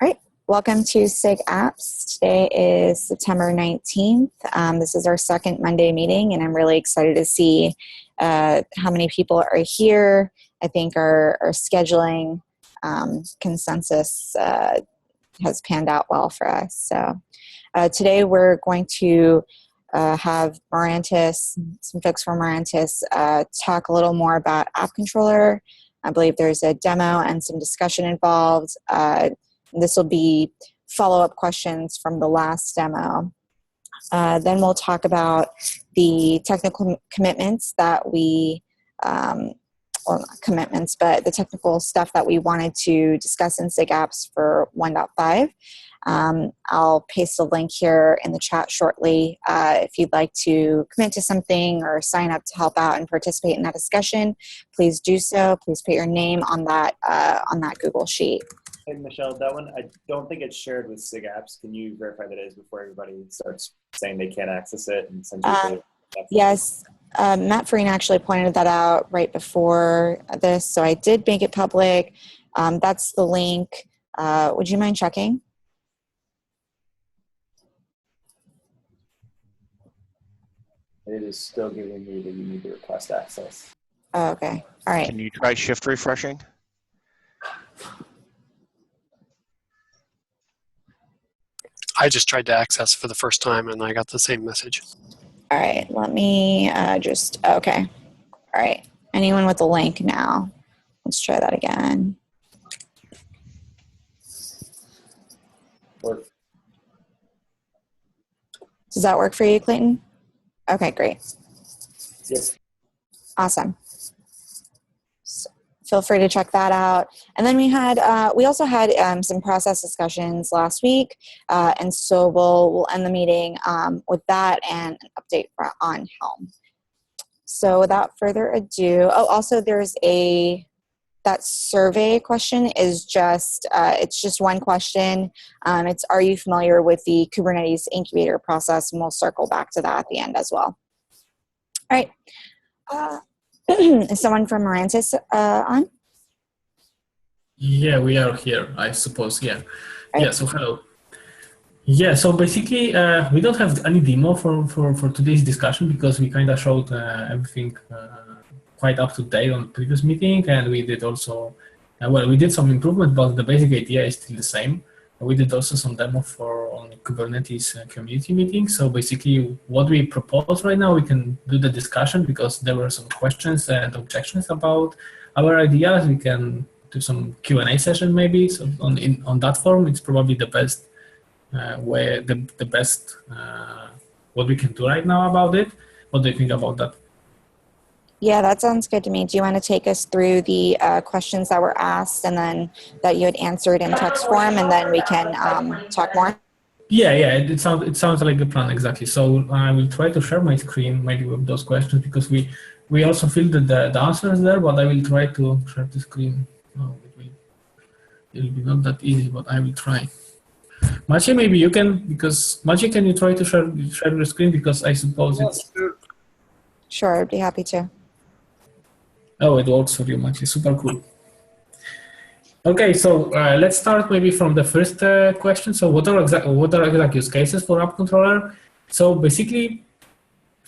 All right, welcome to SIG-Apps. Today is September 19th. This is our second Monday meeting, and I'm really excited to see how many people are here. I think our scheduling consensus has panned out well for us. So today we're going to have Morantis, some folks from Morantis, talk a little more about AppController. I believe there's a demo and some discussion involved. This will be follow-up questions from the last demo. Then we'll talk about the technical commitments that we, well, not commitments, but the technical stuff that we wanted to discuss in SIGApps for 1.5. I'll paste a link here in the chat shortly. If you'd like to commit to something or sign up to help out and participate in that discussion, please do so. Please put your name on that Google Sheet. Hey, Michelle, that one, I don't think it's shared with SIG-Apps. Can you verify that it is before everybody starts saying they can't access it and send you the Yes, Matt Farina actually pointed that out right before this, so I did make it public. That's the link. Would you mind checking? It is still giving me that you need to request access. Oh, okay, all right. Can you try shift refreshing? I just tried to access for the first time and I got the same message. All right, let me okay. All right, anyone with the link now? Let's try that again. Work. Does that work for you, Clayton? Okay, great. Yes. Awesome. So feel free to check that out. And then we also had some process discussions last week, and so we'll end the meeting with that and an update on Helm. So without further ado, also there's that survey question is just it's just one question. It's, are you familiar with the Kubernetes incubator process? And we'll circle back to that at the end as well. All right. Is someone from Morantis on? Yeah, we are here, I suppose, yeah. Right. Yeah, so hello. Yeah, so basically, we don't have any demo for today's discussion because we kind of showed everything quite up to date on the previous meeting, and we did also, we did some improvement, but the basic idea is still the same. We did also some demo on Kubernetes community meeting. So basically what we propose right now, we can do the discussion because there were some questions and objections about our ideas. We can do some Q&A session maybe. So on that form, it's probably the best way, the best what we can do right now about it. What do you think about that? Yeah, that sounds good to me. Do you want to take us through the questions that were asked and then that you had answered in text form, and then we can talk more? Yeah, it sounds like a plan, exactly. So I will try to share my screen maybe with those questions because we also filled the answers there, but I will try to share the screen. Oh, it will be not that easy, but I will try. Maciej, maybe you can, because Maciej, can you try to share your screen, because I suppose it's... Sure, I'd be happy to. Oh, it works for you, Maciej. Super cool. Okay, so let's start maybe from the first question. So what are exact use cases for AppController? So basically,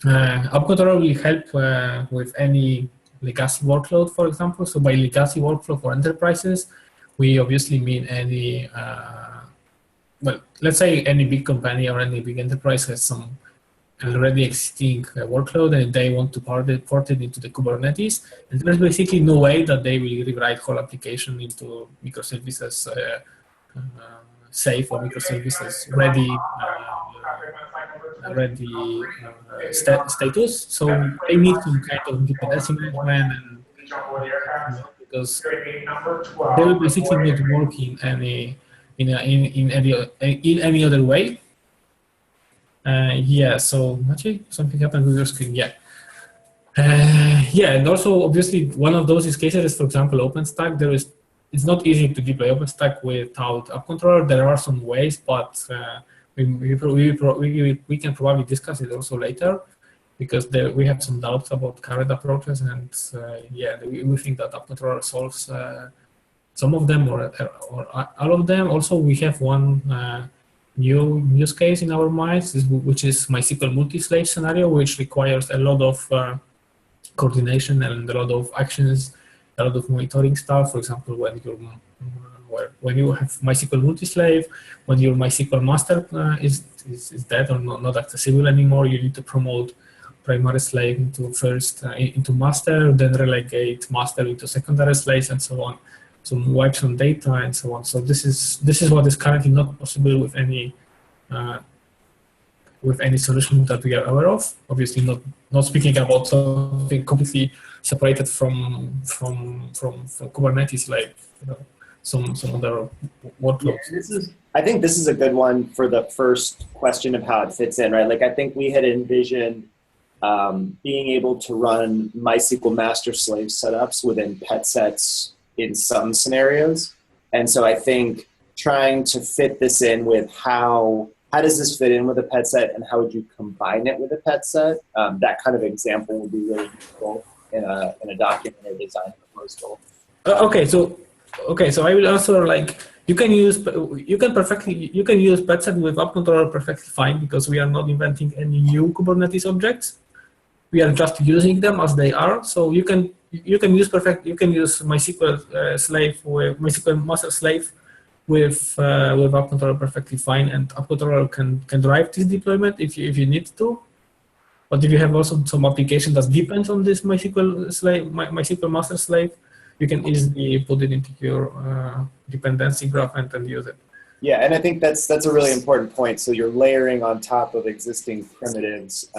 AppController will help with any legacy workload, for example. So by legacy workflow for enterprises, we obviously mean any, well, let's say any big company or any big enterprise has some already existing workload and they want to port it into the Kubernetes. And there's basically no way that they will rewrite whole application into microservices safe or microservices ready status. So they need some kind of dependency management, and because they will basically not work in any other way. Yeah, so Maciej, something happened with your screen. Yeah. Yeah, and also obviously one of those use cases is, for example, OpenStack. It's not easy to deploy OpenStack without AppController. There are some ways, but we can probably discuss it also later, because we have some doubts about current approaches, and yeah, we think that AppController some of them or all of them. Also, we have one new use case in our minds, which is MySQL multi-slave scenario, which requires a lot of coordination and a lot of actions, a lot of monitoring stuff. For example, when you have MySQL multi-slave, when your MySQL master is dead or not accessible anymore, you need to promote primary slave into master, then relegate master into secondary slaves, and so on. So wipes on data and so on. So this is what is currently not possible with any solution that we are aware of. Obviously, not speaking about something completely separated from Kubernetes, like some other workloads. Yeah, I think this is a good one for the first question of how it fits in, right? Like I think we had envisioned being able to run MySQL master slave setups within pet sets in some scenarios. And so I think trying to fit this in with how does this fit in with a pet set and how would you combine it with a pet set? That kind of example would be really useful in a document or design proposal. Okay, so I will answer like you can use pet set with AppController perfectly fine because we are not inventing any new Kubernetes objects. We are just using them as they are. So you can use MySQL slave with MySQL master slave with AppController perfectly fine, and AppController can drive this deployment if you need to. But if you have also some application that depends on this MySQL master slave, you can easily put it into your dependency graph and use it. Yeah, and I think that's a really important point. So you're layering on top of existing primitives.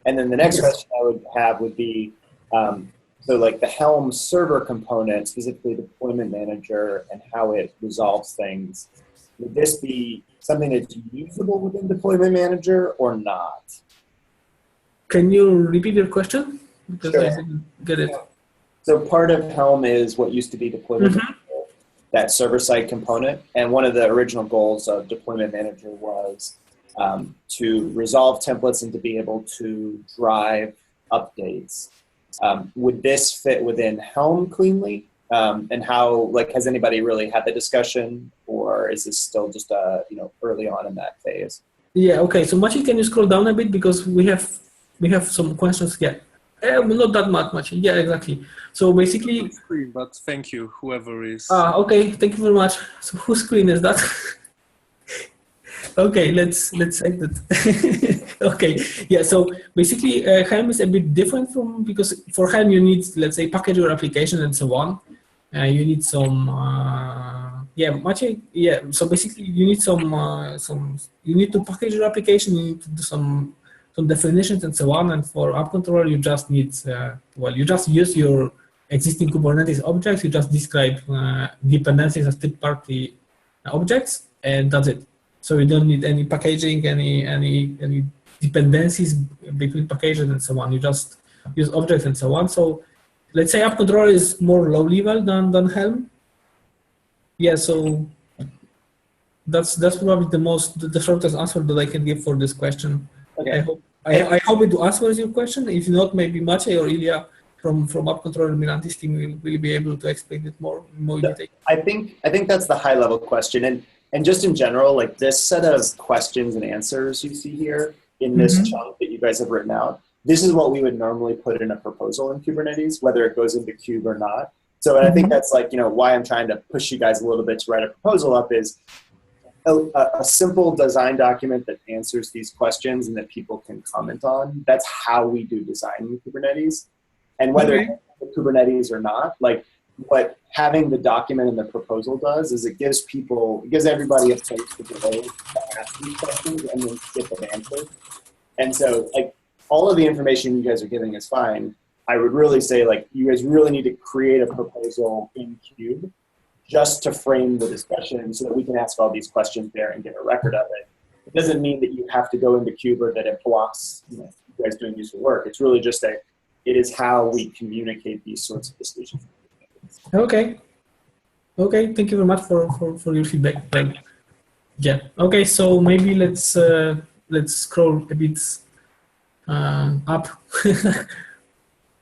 And then the next question I would have would be, so like the Helm server component, specifically deployment manager and how it resolves things. Would this be something that's usable within deployment manager or not? Can you repeat your question? Because Sure. I didn't get it. So part of Helm is what used to be deployment manager, that server-side component. And one of the original goals of deployment manager was to resolve templates and to be able to drive updates. Would this fit within Helm cleanly? And how, like, has anybody really had the discussion, or is this still just early on in that phase? Yeah. Okay. So Maciej, can you scroll down a bit because we have some questions here. Not that much. Yeah, exactly. So basically, screen, but thank you, whoever is. Okay. Thank you very much. So whose screen is that? Okay, let's exit. Okay, yeah. So basically, Helm is a bit different because for Helm you need, let's say, package your application and so on. You need some, Maciej. Yeah. So basically, you need you need to package your application. You need to do some definitions and so on. And for AppController, you just need, you just use your existing Kubernetes objects. You just describe dependencies as third-party objects, and that's it. So you don't need any packaging, any dependencies between packages and so on. You just use objects and so on. So let's say AppController is more low level than Helm. Yeah, so that's probably the shortest answer that I can give for this question. Okay. I hope it answers your question. If not, maybe Maciej or Ilya from AppController Mirantis team will be able to explain it more detail. I think that's the high level question. And just in general, like this set of questions and answers you see here in this chunk that you guys have written out, this is what we would normally put in a proposal in Kubernetes, whether it goes into Kube or not. So I think that's like, why I'm trying to push you guys a little bit to write a proposal up is a simple design document that answers these questions and that people can comment on. That's how we do design in Kubernetes. And whether it's Kubernetes or not, like what having the document and the proposal does is it gives everybody a place to go to ask these questions and then get the answer. And so like all of the information you guys are giving is fine. I would really say like you guys really need to create a proposal in Kube just to frame the discussion so that we can ask all these questions there and get a record of it. It doesn't mean that you have to go into Kube or that it blocks you guys doing useful work. It's really just it is how we communicate these sorts of decisions. Okay. Thank you very much for your feedback. Yeah. Okay. So maybe let's scroll a bit up.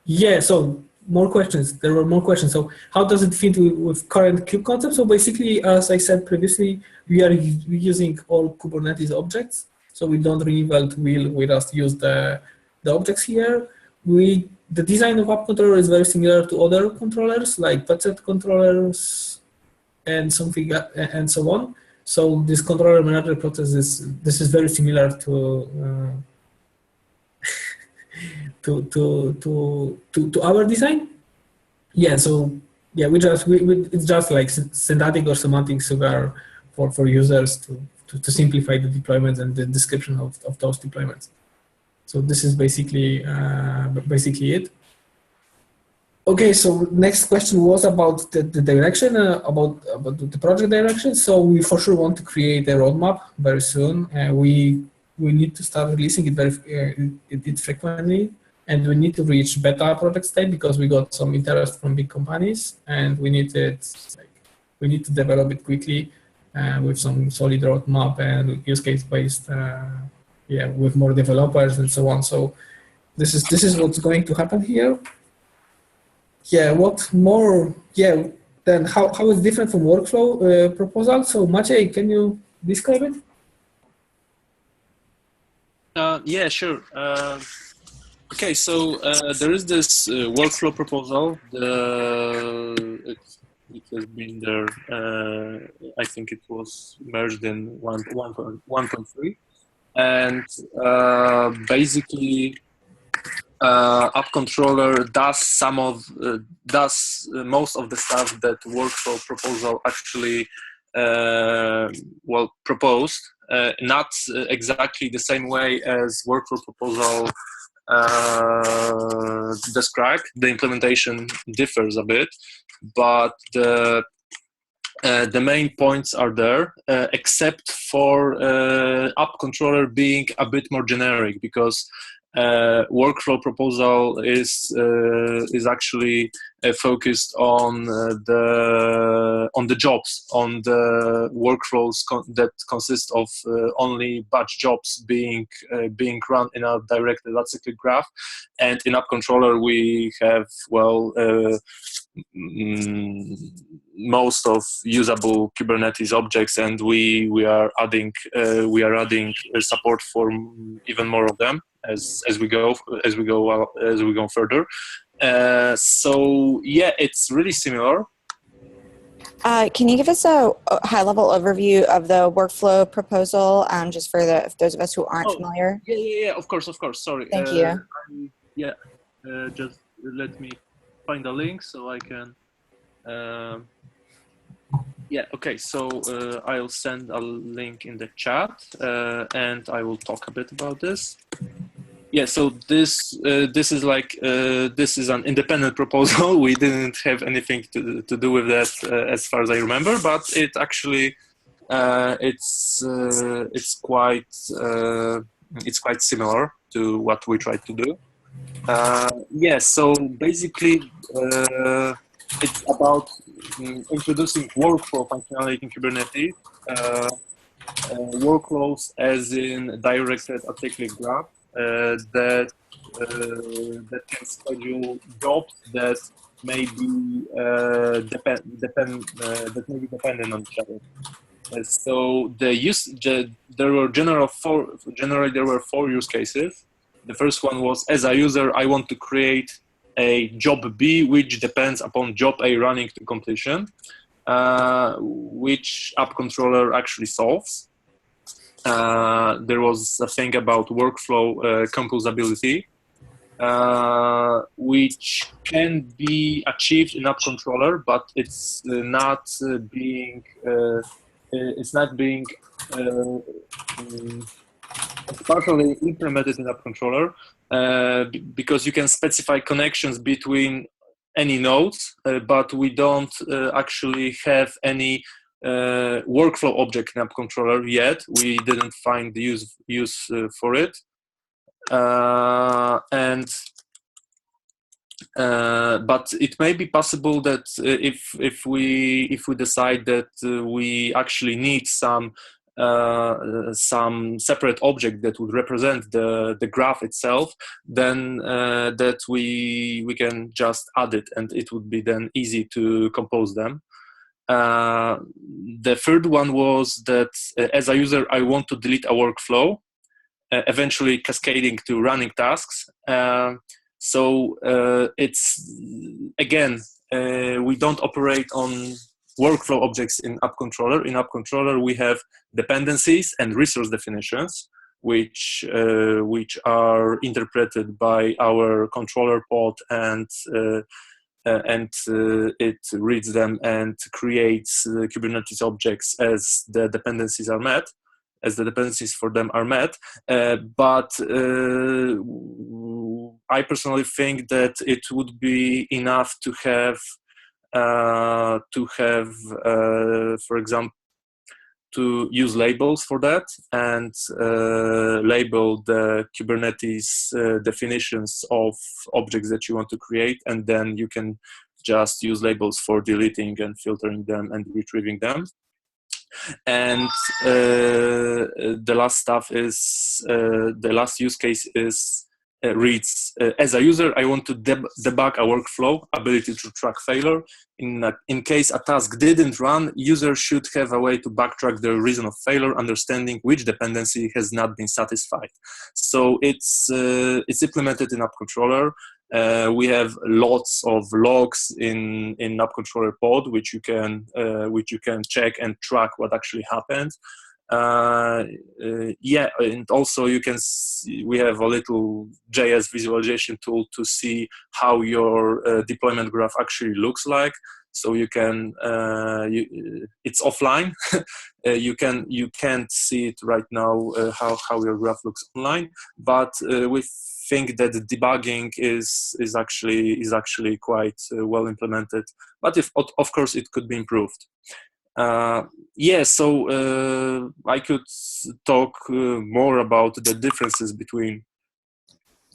Yeah. So more questions. There were more questions. So how does it fit with current kube concept? So basically, as I said previously, we are using all Kubernetes objects. So we don't reinvent wheel. We just use the objects here. The design of AppController is very similar to other controllers like budget controllers and something and so on. So this controller manager process is very similar to to our design. Yeah. So yeah, it's just like syntactic or semantic sugar for users to simplify the deployments and the description of those deployments. So this is basically it. Okay, so next question was about the direction, about the project direction. So we for sure want to create a roadmap very soon. We need to start releasing it frequently, and we need to reach beta project state because we got some interest from big companies, and we need to develop it quickly with some solid roadmap and use case based, with more developers and so on. So this is what's going to happen here. Yeah, what more? Yeah, then how is different from workflow proposal? So Maciej, can you describe it? Yeah, sure. Okay, so there is this workflow proposal. It has been there. I think it was merged in 1.3, and basically. AppController does most of the stuff that workflow proposal actually proposed. Not exactly the same way as workflow proposal described. The implementation differs a bit, but the main points are there, except for AppController being a bit more generic, because workflow proposal is actually focused on the jobs, on the workflows that consist of only batch jobs being run in a directed acyclic graph. And in AppController we have most of usable Kubernetes objects, and we are adding support for even more of them as we go further. So yeah, it's really similar. Can you give us a high-level overview of the workflow proposal, just for those of us who aren't familiar? Yeah, of course. Sorry. Thank you. Just let me find a link so I can. Okay, so I'll send a link in the chat, and I will talk a bit about this. Yeah, so this is an independent proposal. We didn't have anything to do with that as far as I remember, but it actually it's quite similar to what we tried to do. So basically it's about introducing workflow functionality in Kubernetes. Workflows as in directed acyclic graph that can schedule jobs that may be dependent on each other. So there were four use cases. The first one was, as a user, I want to create a job B which depends upon job A running to completion, which AppController actually solves. There was a thing about workflow composability, which can be achieved in AppController, but it's not being partially implemented in AppController, because you can specify connections between any nodes, but we don't actually have any workflow object in AppController yet. We didn't find the use for it, but it may be possible that if we decide that we actually need some some separate object that would represent the graph itself, then that we can just add it, and it would be then easy to compose them. The third one was that as a user, I want to delete a workflow, eventually cascading to running tasks. So it's, again, we don't operate on workflow objects in AppController. In AppController, we have dependencies and resource definitions, which are interpreted by our controller pod, and it reads them and creates Kubernetes objects as the dependencies are met, as the dependencies for them are met. But I personally think that it would be enough to have, for example, to use labels for that, and label the Kubernetes definitions of objects that you want to create, and then you can just use labels for deleting and filtering them and retrieving them. And the last stuff is, the last use case is reads, as a user, I want to debug a workflow, ability to track failure. In case a task didn't run, user should have a way to backtrack the reason of failure, understanding which dependency has not been satisfied. So it's implemented in AppController. We have lots of logs in AppController pod, which you can check and track what actually happened. Yeah, and also you can see, we have a little JS visualization tool to see how your deployment graph actually looks like. So you can, it's offline. You can't see it right now how your graph looks online, but we think that the debugging is actually quite well implemented. But of course it could be improved. Yeah, so I could talk more about the differences between.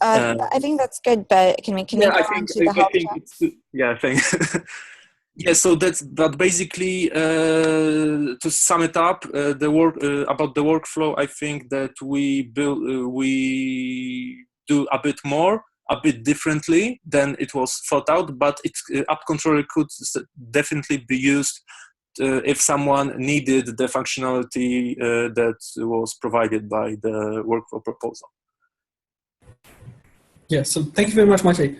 I think that's good, but can we go on to the help checks? Yeah, I think. Yeah, so that basically, to sum it up, the work about the workflow. I think that we do a bit more, a bit differently than it was thought out, but AppController could definitely be used if someone needed the functionality that was provided by the workflow proposal. Yeah, so thank you very much, Maciej.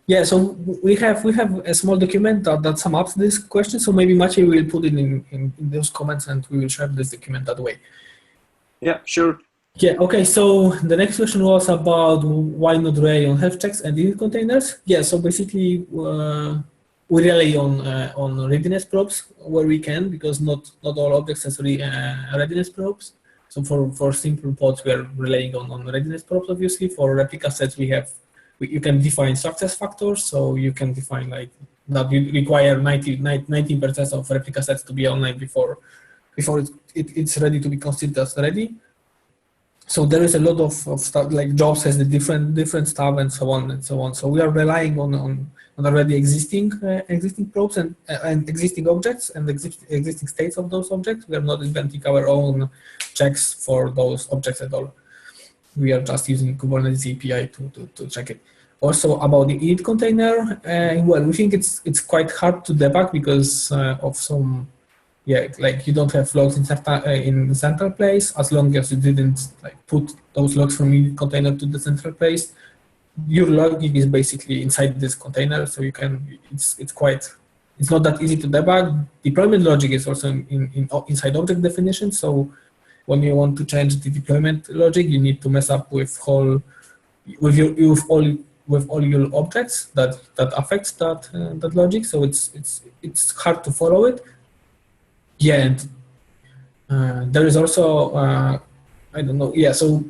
Yeah, so we have a small document that sums up this question. So maybe Maciej will put it in those comments, and we will share this document that way. Yeah, sure. Yeah, okay, so the next question was about why not rely on health checks and init containers. Yeah, so basically we rely on readiness probes where we can, because not all objects has readiness probes. So for simple pods, we are relying on readiness probes, obviously. For replica sets, you can define success factors, so you can define like that you require 90% of replica sets to be online before it's ready to be considered as ready. So there is a lot of stuff, like jobs has the different stuff and so on and so on. So we are relying on already existing probes and existing objects and existing states of those objects. We are not inventing our own checks for those objects at all. We are just using Kubernetes API to check it. Also about the init container, well, we think it's quite hard to debug because of some, yeah, like you don't have logs in central place. As long as you didn't like put those logs from init container to the central place, your logging is basically inside this container. So you can, it's not that easy to debug. Deployment logic is also inside object definition. So when you want to change the deployment logic, you need to mess up with all your objects that affects that logic. So it's hard to follow it. Yeah, and there is also I don't know. Yeah, so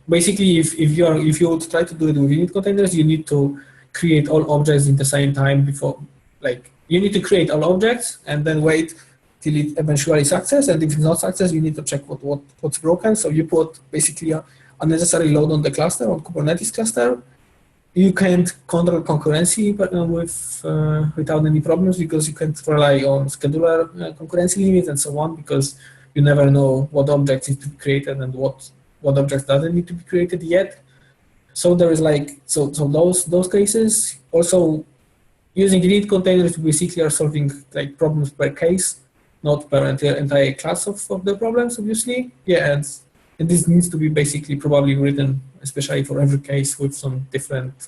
basically, if you would try to do it with init containers, you need to create all objects in the same time before. Like you need to create all objects and then wait till it eventually success. And if it's not success, you need to check what's broken. So you put basically a unnecessary load on the cluster, on Kubernetes cluster. You can't control concurrency without any problems because you can't rely on scheduler concurrency limits and so on, because you never know what objects need to be created and what objects doesn't need to be created yet. So there is like, so those cases. Also, using init containers, we basically are solving like problems per case, not per entire class of the problems, obviously. Yeah, and this needs to be basically probably written, especially for every case, with some different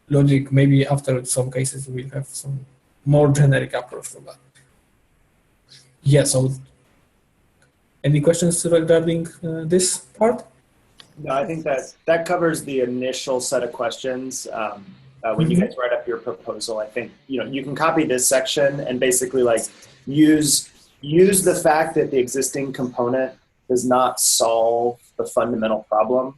logic. Maybe after some cases, we'll have some more generic approach for that. Yeah, so any questions regarding this part? No, I think that covers the initial set of questions. When you guys write up your proposal, I think you can copy this section and basically like use the fact that the existing component does not solve the fundamental problem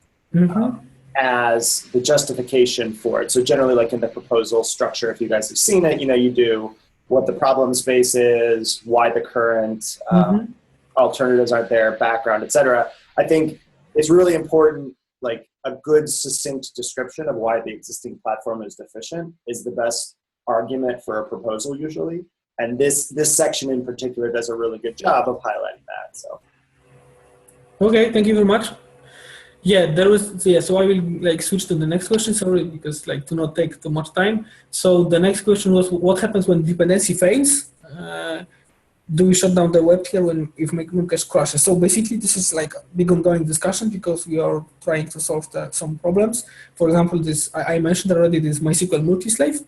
as the justification for it. So generally, like in the proposal structure, if you guys have seen it, you do what the problem space is, why the current alternatives aren't there, background, etc. I think it's really important, like a good succinct description of why the existing platform is deficient is the best argument for a proposal usually. And this section in particular does a really good job of highlighting that. So. Okay, thank you very much. Yeah, so I will like switch to the next question, sorry, because like to not take too much time. So the next question was, what happens when dependency fails? Do we shut down the web here if Memcache crashes? So basically, this is like a big ongoing discussion because we are trying to solve some problems. For example, this I mentioned already, this MySQL multi-slave.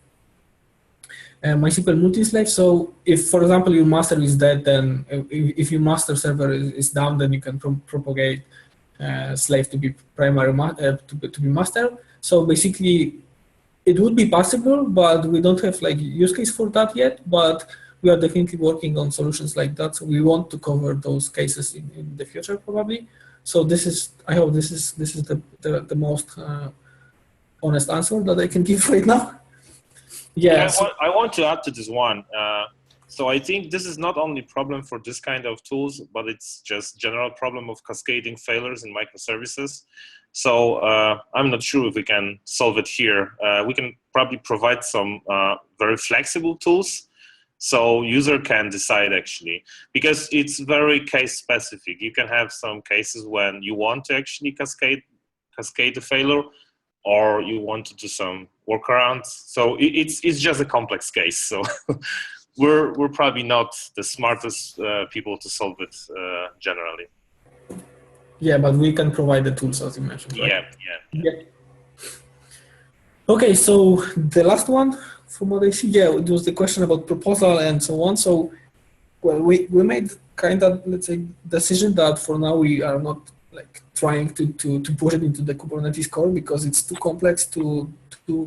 MySQL multi-slave. So if, for example, your master is dead, then if your master server is down, then you can propagate slave to be primary to be master. So basically, it would be possible, but we don't have like use case for that yet. But we are definitely working on solutions like that. So we want to cover those cases in the future probably. So I hope this is the most honest answer that I can give right now. Yeah. I want to add to this one. So I think this is not only a problem for this kind of tools, but it's just general problem of cascading failures in microservices. So I'm not sure if we can solve it here. We can probably provide some very flexible tools so user can decide actually, because it's very case specific. You can have some cases when you want to actually cascade the failure, or you want to do some workarounds. So it's just a complex case. So we're probably not the smartest people to solve it generally. Yeah, but we can provide the tools as you mentioned. Right? Yeah. Okay, so the last one from what I see, it was the question about proposal and so on. So, well, we made kind of, let's say, decision that for now we are not like trying to push it into the Kubernetes core because it's too complex to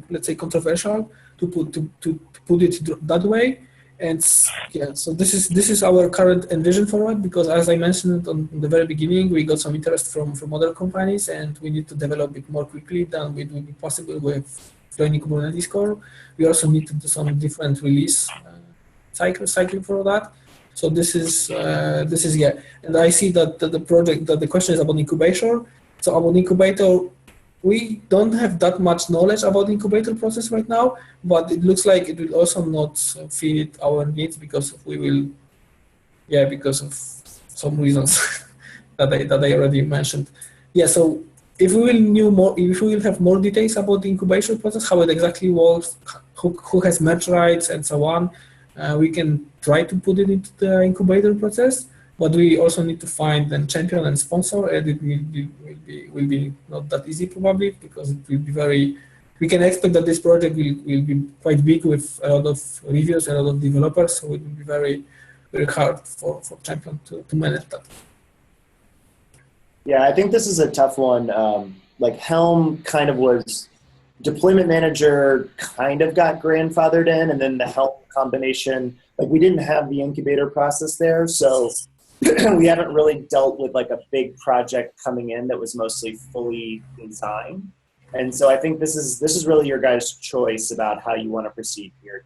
let's say controversial to put it that way. And yeah, so this is our current envision for it, because as I mentioned on the very beginning, we got some interest from other companies, and we need to develop it more quickly than it will be possible with joining Kubernetes core. We also need to do some different release cycle for that. So this is and I see that the question is about incubator. So about incubator, we don't have that much knowledge about the incubator process right now, but it looks like it will also not fit our needs because because of some reasons that I already mentioned. Yeah, so if we will have more details about the incubation process, how it exactly works, who has match rights and so on, we can try to put it into the incubator process. But we also need to find a champion and sponsor, and it will be not that easy probably, because it will be we can expect that this project will be quite big with a lot of reviews and a lot of developers, so it will be very, very hard for champion to manage that. Yeah, I think this is a tough one. Like Helm kind of was, deployment manager kind of got grandfathered in, and then the Helm combination, like we didn't have the incubator process there, so we haven't really dealt with like a big project coming in that was mostly fully designed. And so I think this is really your guys' choice about how you want to proceed here.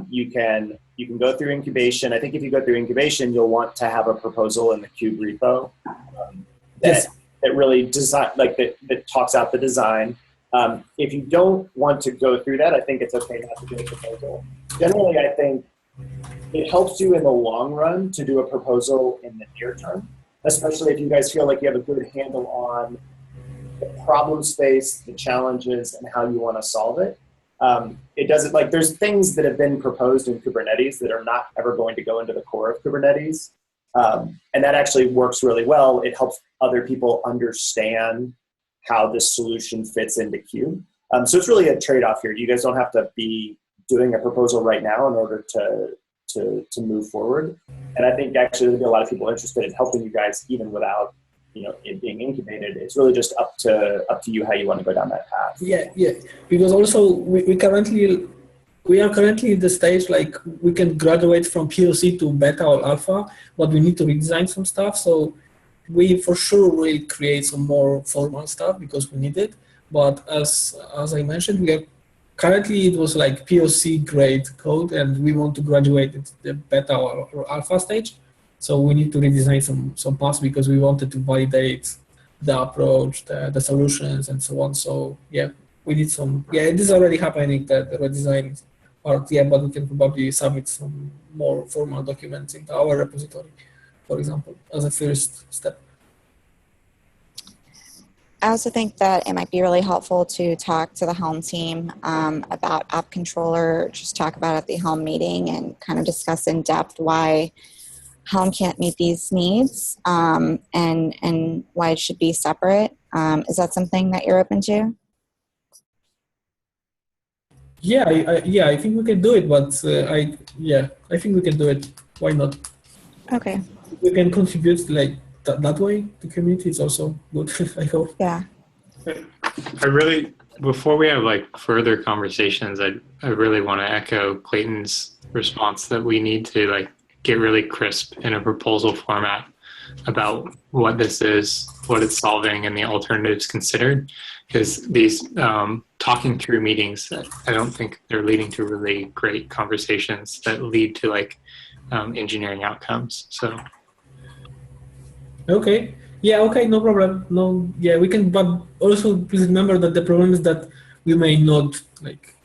You can go through incubation. I think if you go through incubation, you'll want to have a proposal in the Kube repo that really that talks out the design. If you don't want to go through that, I think it's okay not to do a proposal. Generally, I think it helps you in the long run to do a proposal in the near term, especially if you guys feel like you have a good handle on the problem space, the challenges, and how you want to solve it. It doesn't, like, there's things that have been proposed in Kubernetes that are not ever going to go into the core of Kubernetes. And that actually works really well. It helps other people understand how this solution fits into Kube. So it's really a trade-off here. You guys don't have to be doing a proposal right now in order to move forward. And I think actually there'll be a lot of people interested in helping you guys even without, you know, it being incubated. It's really just up to you how you want to go down that path. Yeah. Because also we are currently at the stage like we can graduate from POC to beta or alpha, but we need to redesign some stuff. So we for sure will create some more formal stuff because we need it. But as I mentioned, we are currently it was like POC grade code, and we want to graduate into the beta or alpha stage. So we need to redesign some parts because we wanted to validate the approach, the solutions, and so on. So yeah, we need some. Yeah, it is already happening, the redesign part. Yeah, but we can probably submit some more formal documents into our repository, for example, as a first step. I also think that it might be really helpful to talk to the Helm team about AppController, just talk about it at the Helm meeting and kind of discuss in depth why Helm can't meet these needs and why it should be separate. Is that something that you're open to? Yeah, I think we can do it, but I think we can do it. Why not? Okay. We can contribute like that way to community. It's also good. I hope. Yeah. I really, before we have like further conversations, I really want to echo Clayton's response that we need to like get really crisp in a proposal format about what this is, what it's solving, and the alternatives considered. Because these talking through meetings, I don't think they're leading to really great conversations that lead to like engineering outcomes. So. Okay. Yeah. Okay. No problem. No. Yeah, we can. But also, please remember that the problem is that we may not like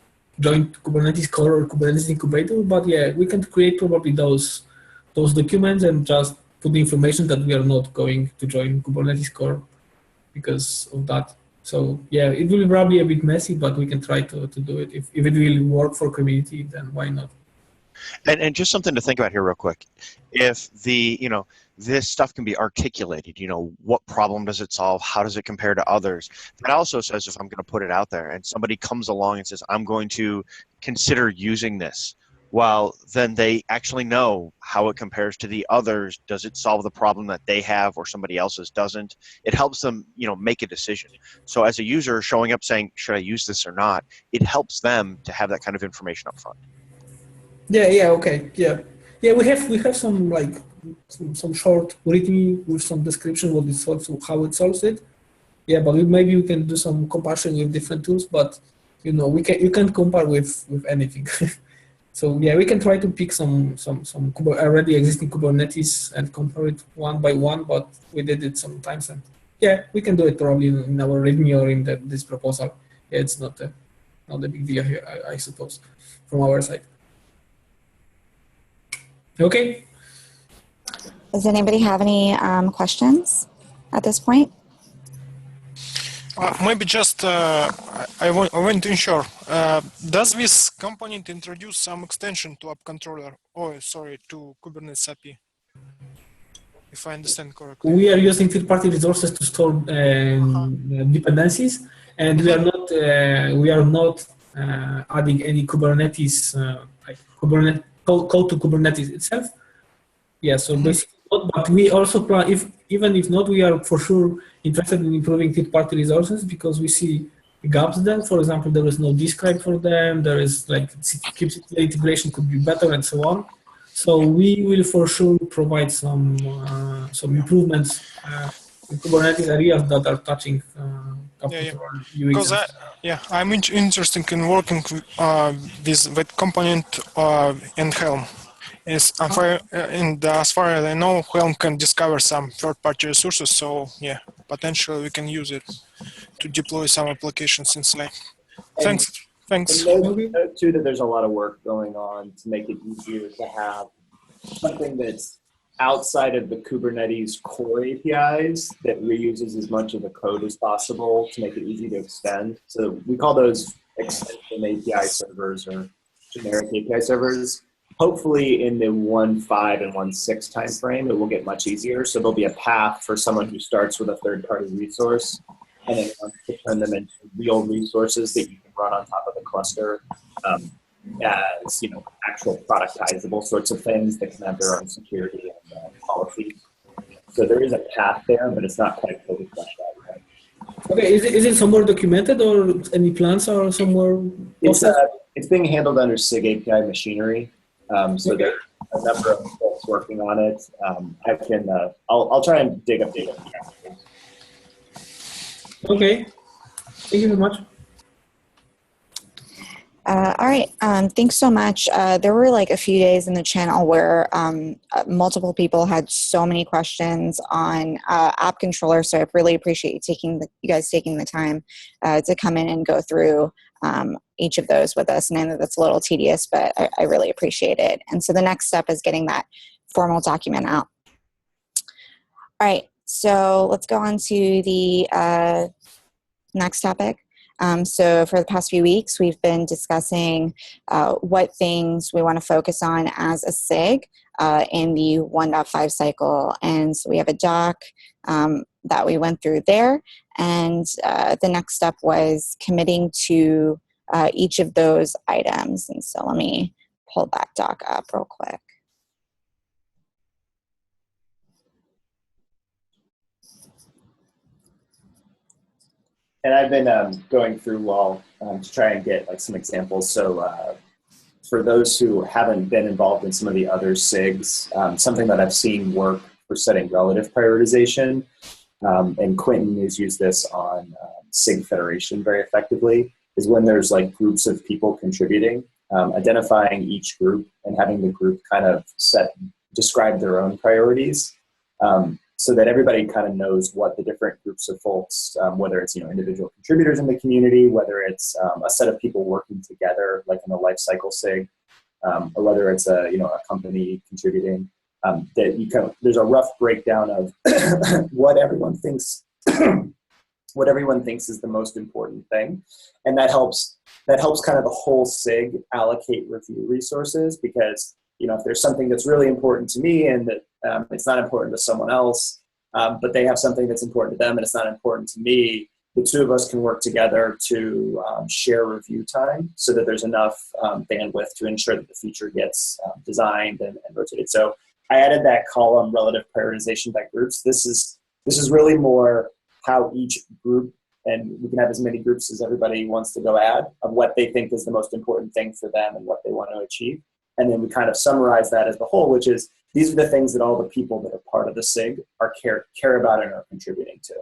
join Kubernetes core or Kubernetes incubator. But yeah, we can create probably those documents and just put the information that we are not going to join Kubernetes core because of that. So yeah, it will be probably a bit messy, but we can try to do it. If it will work for community, then why not? And just something to think about here real quick. If this stuff can be articulated, what problem does it solve? How does it compare to others? That also says if I'm going to put it out there and somebody comes along and says, I'm going to consider using this, well, then they actually know how it compares to the others. Does it solve the problem that they have or somebody else's doesn't? It helps them, make a decision. So as a user showing up saying, should I use this or not? It helps them to have that kind of information up front. Yeah, okay. Yeah, we have some like some short README with some description what it solves, how it solves it. Yeah, but maybe we can do some comparison with different tools, but you can't compare with anything. So yeah, we can try to pick some already existing Kubernetes and compare it one by one, but we did it sometimes, and yeah, we can do it probably in our README or in this proposal. Yeah, it's not a big deal here, I suppose, from our side. Okay. Does anybody have any questions at this point? Maybe just I want to ensure, does this component introduce some extension to AppController? To Kubernetes API, if I understand correctly. We are using third-party resources to store dependencies, and we are not adding any Kubernetes like Kubernetes code to Kubernetes itself. Yeah, so basically, but we also plan, even if not, we are for sure interested in improving third-party resources because we see gaps there. For example, there is no describe for them. There is like integration could be better and so on. So we will for sure provide some improvements in Kubernetes areas that are touching UX. Because I'm interested in working with that component in Helm. As far as I know, Helm can discover some third-party resources, so yeah, potentially we can use it to deploy some applications inside. Thanks Thanks. Note too that there's a lot of work going on to make it easier to have something that's outside of the Kubernetes core APIs that reuses as much of the code as possible to make it easy to extend. So we call those extension API servers or generic API servers. Hopefully in the 1.5 and 1.6 timeframe, it will get much easier. So there'll be a path for someone who starts with a third-party resource and then wants to turn them into real resources that you can run on top of the cluster as actual productizable sorts of things that can have their own security and policies. So there is a path there, but it's not quite fully fleshed out yet. Okay, is it somewhere documented or any plans are somewhere? It's being handled under SIG-API machinery. So there are a number of folks working on it. I'll try and dig up data. Okay, thank you very much. All right, thanks so much. There were like a few days in the channel where multiple people had so many questions on AppController, so I really appreciate you guys taking the time to come in and go through each of those with us. And I know that's a little tedious, but I really appreciate it. And so the next step is getting that formal document out. All right, so let's go on to the next topic. So for the past few weeks, we've been discussing what things we want to focus on as a SIG in the 1.5 cycle. And so we have a doc that we went through there. And the next step was committing to each of those items. And so let me pull that doc up real quick. And I've been going through to try and get some examples. So for those who haven't been involved in some of the other SIGs, something that I've seen work for setting relative prioritization, and Quentin has used this on SIG Federation very effectively, is when there's groups of people contributing, identifying each group and having the group kind of describe their own priorities. So that everybody kind of knows what the different groups of folks, whether it's individual contributors in the community, whether it's a set of people working together, like in a life cycle SIG, or whether it's a company contributing, there's a rough breakdown of what everyone thinks is the most important thing, and that helps kind of the whole SIG allocate review resources, because if there's something that's really important to me and that it's not important to someone else, but they have something that's important to them and it's not important to me, the two of us can work together to share review time so that there's enough bandwidth to ensure that the feature gets designed and rotated. So I added that column, relative prioritization by groups. This is really more how each group, and we can have as many groups as everybody wants to go add, of what they think is the most important thing for them and what they want to achieve. And then we kind of summarize that as the whole, which is these are the things that all the people that are part of the SIG care about and are contributing to.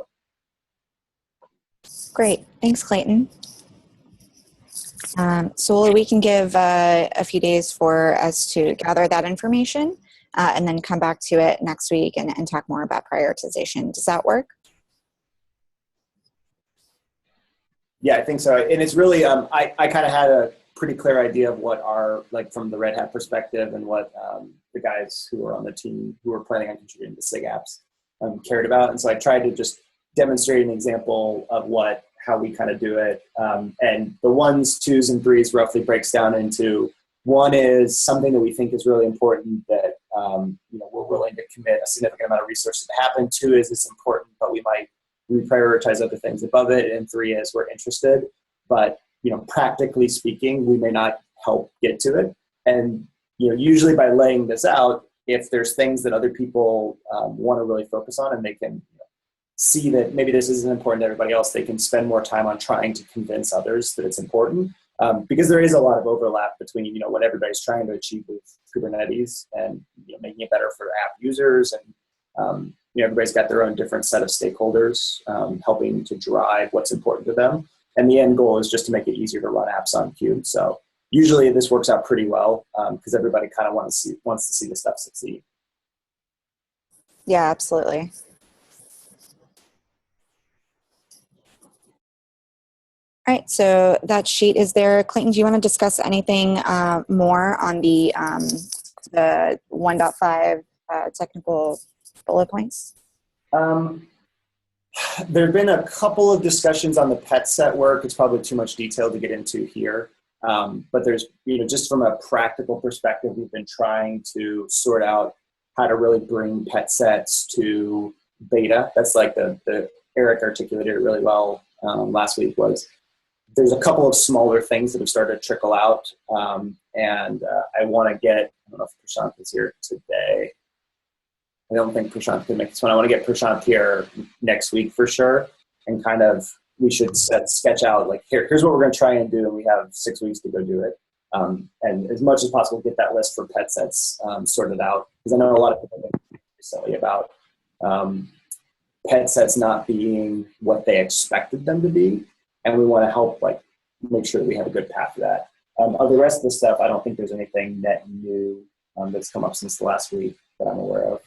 Great. Thanks, Clayton. So we can give a few days for us to gather that information and then come back to it next week and talk more about prioritization. Does that work? Yeah, I think so. And it's really, I kind of had a pretty clear idea of what our, from the Red Hat perspective and what the guys who were on the team who were planning on contributing to SIGApps cared about. And so I tried to just demonstrate an example of how we kind of do it. And the 1s, 2s, and 3s roughly breaks down into, one is something that we think is really important that we're willing to commit a significant amount of resources to happen. 2 is it's important, but we might reprioritize other things above it. And 3 is we're interested, but practically speaking, we may not help get to it. And usually by laying this out, if there's things that other people want to really focus on and they can see that maybe this isn't important to everybody else, they can spend more time on trying to convince others that it's important. Because there is a lot of overlap between what everybody's trying to achieve with Kubernetes and making it better for app users, and everybody's got their own different set of stakeholders helping to drive what's important to them. And the end goal is just to make it easier to run apps on Kube. So usually this works out pretty well because everybody kind of wants to see the stuff succeed. Yeah, absolutely. All right, so that sheet is there. Clayton, do you want to discuss anything more on the 1.5 technical bullet points? There have been a couple of discussions on the pet set work. It's probably too much detail to get into here. But there's, just from a practical perspective, we've been trying to sort out how to really bring pet sets to beta. That's like the Eric articulated it really well last week. There's a couple of smaller things that have started to trickle out. And I want to get, I don't know if Prashant is here today. I don't think Prashant can make this one. I want to get Prashant here next week for sure. And kind of, we should sketch out like, here's what we're going to try and do. And we have 6 weeks to go do it. And as much as possible, get that list for pet sets sorted out. Because I know a lot of people have been recently about pet sets not being what they expected them to be. And we want to help make sure that we have a good path to that. Of the rest of the stuff, I don't think there's anything net new that's come up since the last week that I'm aware of.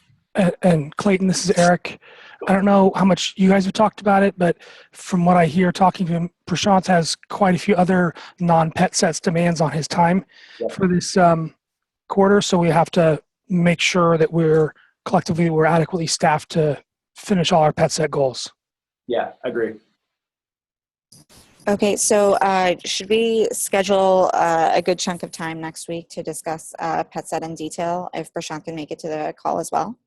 And Clayton, this is Eric. I don't know how much you guys have talked about it, but from what I hear talking to him, Prashant has quite a few other non-pet sets demands on his time for this quarter. So we have to make sure that we're adequately staffed to finish all our pet set goals. Yeah, agree. Okay, so should we schedule a good chunk of time next week to discuss pet set in detail if Prashant can make it to the call as well?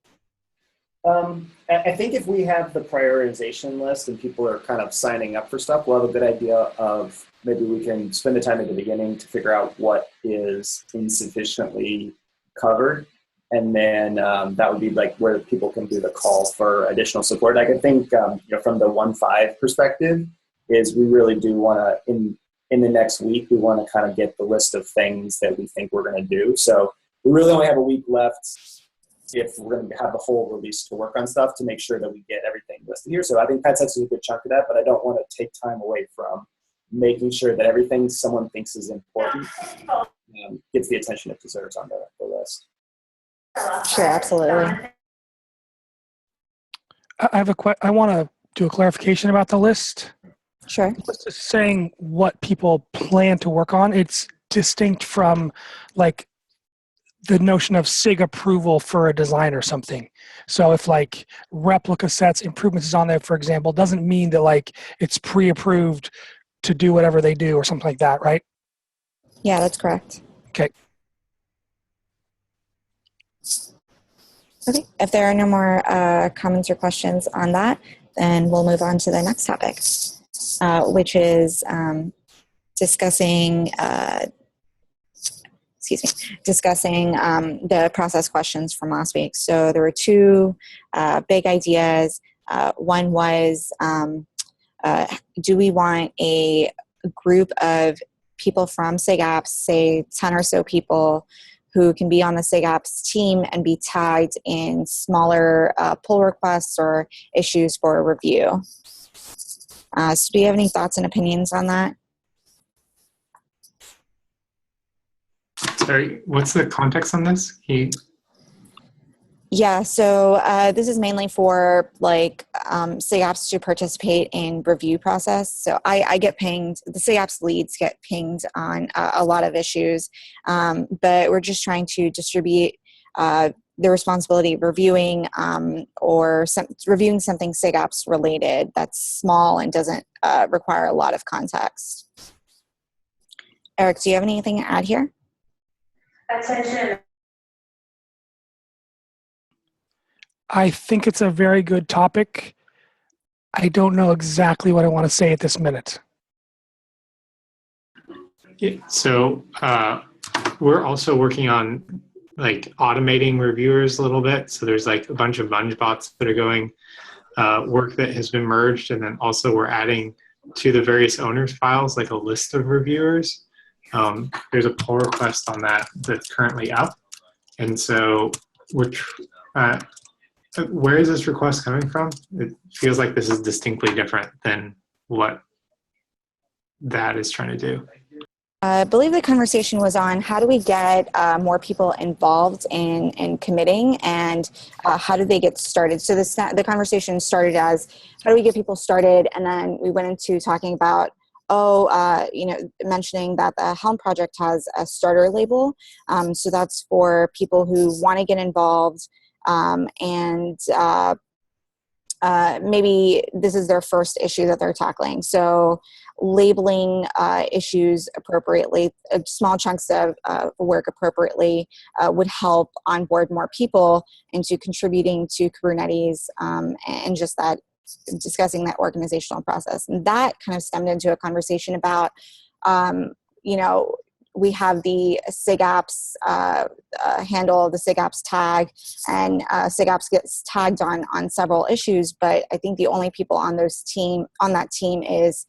I think if we have the prioritization list and people are kind of signing up for stuff, we'll have a good idea of maybe we can spend the time at the beginning to figure out what is insufficiently covered. And then that would be where people can do the call for additional support. I could think from the 1.5 perspective is we really do want to, in the next week, we want to kind of get the list of things that we think we're going to do. So we really only have a week left if we're going to have the whole release to work on stuff to make sure that we get everything listed here. So I think pet sets is a good chunk of that, but I don't want to take time away from making sure that everything someone thinks is important gets the attention it deserves on the list. Sure, absolutely. I want to do a clarification about the list. Sure. It's saying what people plan to work on. It's distinct from the notion of SIG approval for a design or something. So if replica sets improvements is on there, for example, doesn't mean that it's pre-approved to do whatever they do or something like that, right? Yeah, that's correct. Okay. Okay, if there are no more comments or questions on that, then we'll move on to the next topic, which is discussing the process questions from last week. So there were two big ideas. One was, do we want a group of people from SIGApps, say 10 or so people, who can be on the SIGApps team and be tagged in smaller pull requests or issues for review? So do you have any thoughts and opinions on that? Sorry, what's the context on this? Yeah, so this is mainly for SIGApps to participate in review process. So I get pinged, the SIGApps leads get pinged on a lot of issues, but we're just trying to distribute the responsibility of reviewing reviewing something SIGApps related that's small and doesn't require a lot of context. Eric, do you have anything to add here? I think it's a very good topic. I don't know exactly what I want to say at this minute. So we're also working on automating reviewers a little bit. So there's a bunch of bunch bots that are going, work that has been merged, and then also we're adding to the various owners files a list of reviewers. There's a pull request on that that's currently up, and so we're where is this request coming from? It feels like this is distinctly different than what that is trying to do. I believe the conversation was on how do we get more people involved in committing, and how do they get started? So the conversation started as how do we get people started, and then we went into talking about mentioning that the Helm project has a starter label. So that's for people who want to get involved and maybe this is their first issue that they're tackling. So labeling issues appropriately, small chunks of work appropriately would help onboard more people into contributing to Kubernetes and just that, discussing that organizational process. And that kind of stemmed into a conversation about, we have the SIG-Apps handle, the SIG-Apps tag, and SIG-Apps gets tagged on several issues, but I think the only people on that team is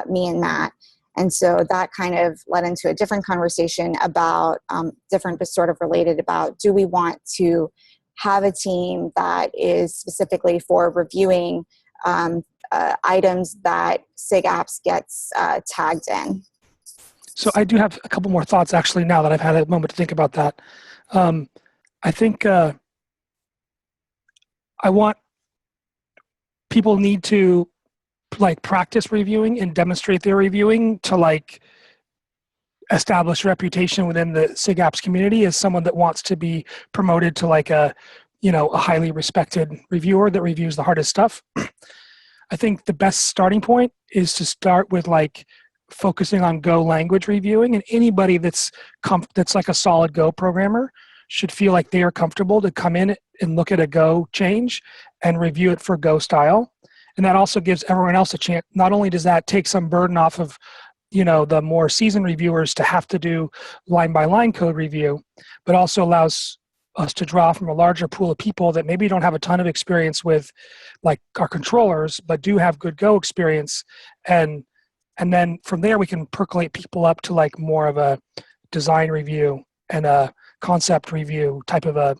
me and Matt. And so that kind of led into a different conversation about different but sort of related about, do we want to have a team that is specifically for reviewing items that SIG-Apps gets tagged in? So I do have a couple more thoughts actually now that I've had a moment to think about that. I think people need to practice reviewing and demonstrate their reviewing to establish reputation within the SIG-Apps community as someone that wants to be promoted to a highly respected reviewer that reviews the hardest stuff. I think the best starting point is to start with focusing on Go language reviewing, and anybody that's a solid Go programmer should feel like they are comfortable to come in and look at a Go change and review it for Go style. And that also gives everyone else a chance. Not only does that take some burden off of the more seasoned reviewers to have to do line by line code review, but also allows us to draw from a larger pool of people that maybe don't have a ton of experience with our controllers, but do have good Go experience. And then from there, we can percolate people up to more of a design review and a concept review type of a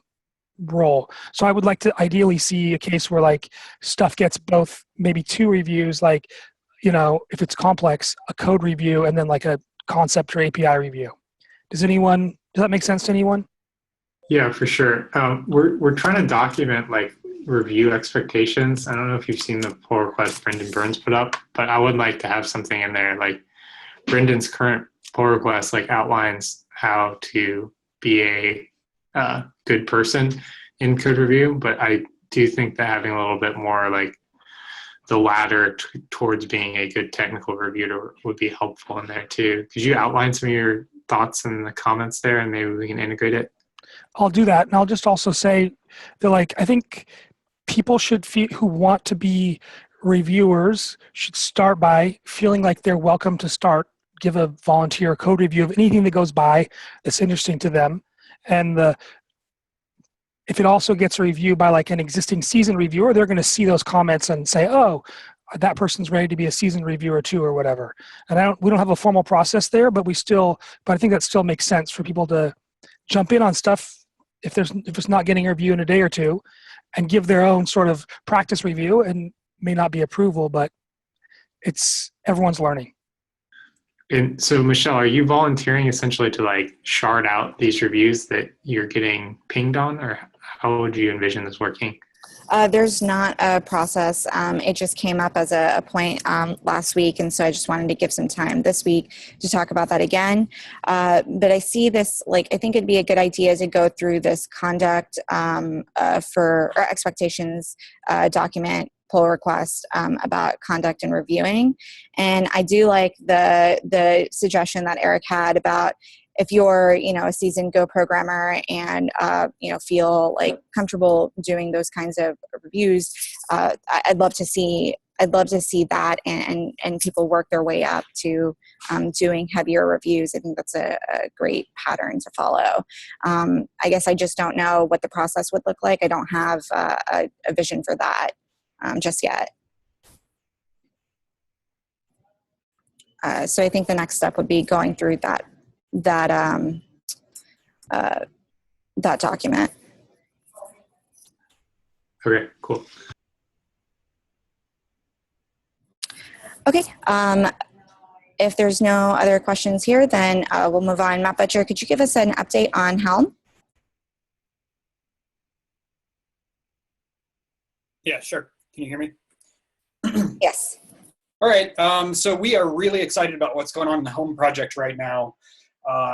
role. So I would like to ideally see a case where stuff gets both, maybe 2 reviews, if it's complex, a code review and then a concept or API review. Does that make sense to anyone? Yeah, for sure. We're trying to document review expectations. I don't know if you've seen the pull request Brendan Burns put up, but I would like to have something in there. Brendan's current pull request outlines how to be a good person in code review, but I do think that having a little bit more the ladder towards being a good technical reviewer would be helpful in there too. Could you outline some of your thoughts in the comments there, and maybe we can integrate it? I'll do that. And I'll just also say that I think people should who want to be reviewers should start by feeling like they're welcome to give a volunteer code review of anything that goes by that's interesting to them. And if it also gets a review by an existing seasoned reviewer, they're going to see those comments and say, oh, that person's ready to be a seasoned reviewer too, or whatever. And we don't have a formal process there, but I think that still makes sense for people to jump in on stuff if it's not getting a review in a day or two, and give their own sort of practice review, and may not be approval, but everyone's learning. And so, Michelle, are you volunteering essentially to shard out these reviews that you're getting pinged on, or how would you envision this working? There's not a process. It just came up as a point last week, and so I just wanted to give some time this week to talk about that again. But I see this, I think it'd be a good idea to go through this conduct or expectations document pull request about conduct and reviewing. And I do like the suggestion that Eric had about, if you're, a seasoned Go programmer and, feel comfortable doing those kinds of reviews, I'd love to see that and people work their way up to doing heavier reviews. I think that's a great pattern to follow. I guess I just don't know what the process would look like. I don't have a vision for that just yet. So I think the next step would be going through that document. Okay, cool. Okay. If there's no other questions here, then we'll move on. Matt Butcher, could you give us an update on Helm? Yeah, sure. Can you hear me? Yes. All right, so we are really excited about what's going on in the Helm project right now.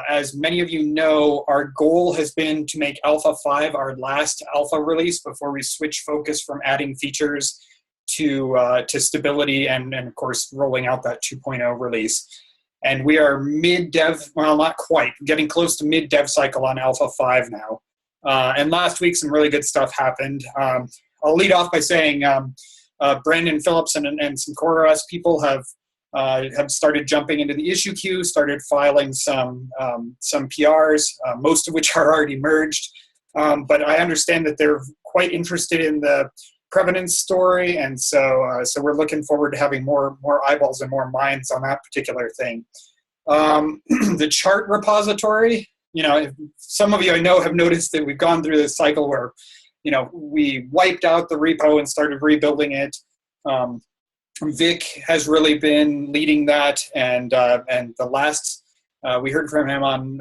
As many of you know, our goal has been to make Alpha 5 our last alpha release before we switch focus from adding features to stability and of course, rolling out that 2.0 release. And we are mid-dev, well, not quite, getting close to mid-dev cycle on Alpha 5 now. And last week, some really good stuff happened. I'll lead off by saying Brandon Phillips and some CoreOS people have started jumping into the issue queue, started filing some PRs, most of which are already merged. But I understand that they're quite interested in the provenance story, and so we're looking forward to having more eyeballs and more minds on that particular thing. The chart repository, some of you I know have noticed that we've gone through this cycle where, we wiped out the repo and started rebuilding it. Vic has really been leading that, and the last we heard from him on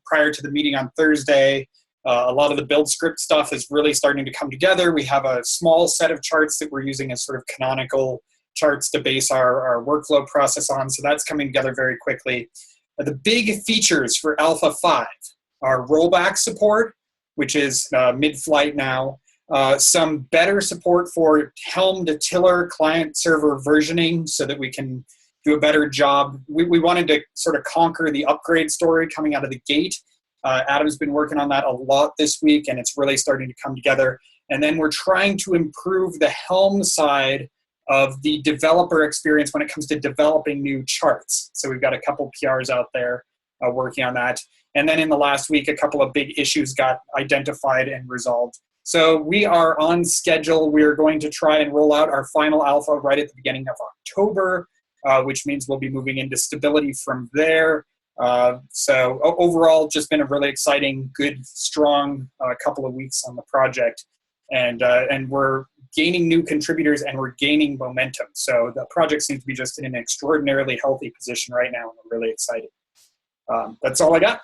prior to the meeting on Thursday. A lot of the build script stuff is really starting to come together. We have a small set of charts that we're using as sort of canonical charts to base our workflow process on, so that's coming together very quickly. The big features for Alpha 5 are rollback support, which is mid-flight now, some better support for Helm to Tiller client-server versioning so that we can do a better job. We wanted to sort of conquer the upgrade story coming out of the gate. Adam's been working on that a lot this week, and it's really starting to come together. And then we're trying to improve the Helm side of the developer experience when it comes to developing new charts. So we've got a couple PRs out there working on that. And then in the last week, a couple of big issues got identified and resolved. So we are on schedule. We're going to try and roll out our final alpha right at the beginning of October, which means we'll be moving into stability from there. So overall, just been a really exciting, good, strong couple of weeks on the project. And we're gaining new contributors and we're gaining momentum. So the project seems to be just in an extraordinarily healthy position right now, and we're really excited. That's all I got.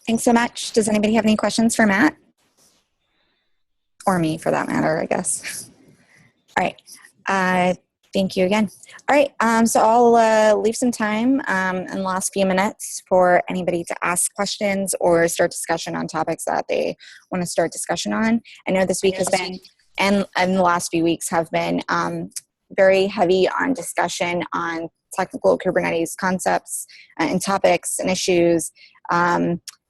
Thanks so much. Does anybody have any questions for Matt? Or me, for that matter, I guess. All right. Thank you again. All right, so I'll leave some time in the last few minutes for anybody to ask questions or start discussion on topics that they want to start discussion on. I know this week has been, and the last few weeks have been very heavy on discussion on technical Kubernetes concepts and topics and issues.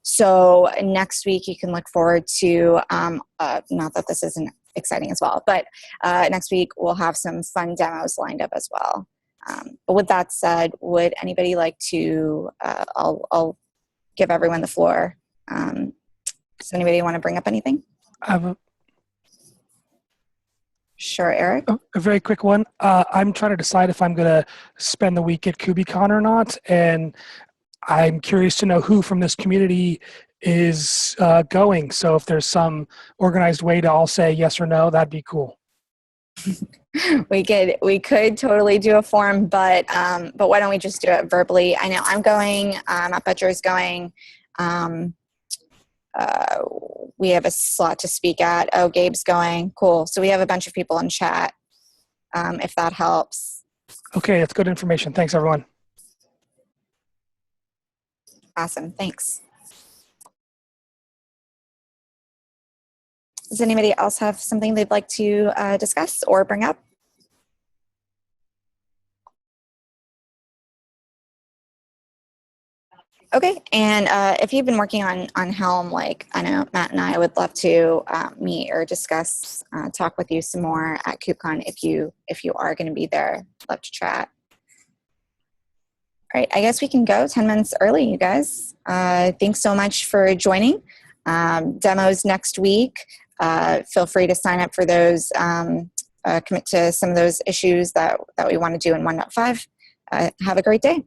So next week you can look forward to, not that this isn't exciting as well, but next week we'll have some fun demos lined up as well. But with that said, would anybody like to, I'll give everyone the floor. Does anybody want to bring up anything? Sure, Eric. A very quick one. I'm trying to decide if I'm going to spend the week at KubeCon or not, and I'm curious to know who from this community is going. So if there's some organized way to all say yes or no, that'd be cool. We could totally do a form, but why don't we just do it verbally? I know I'm going. Matt Butcher's going. We have a slot to speak at. Oh, Gabe's going. Cool. So we have a bunch of people in chat. If that helps. Okay, that's good information. Thanks, everyone. Awesome. Thanks. Does anybody else have something they'd like to discuss or bring up? Okay, and if you've been working on Helm, like I know Matt and I would love to meet or discuss, talk with you some more at KubeCon if you are going to be there. Love to chat. All right, I guess we can go 10 minutes early, you guys. Thanks so much for joining. Demos next week. Feel free to sign up for those, commit to some of those issues that we want to do in 1.5. Have a great day.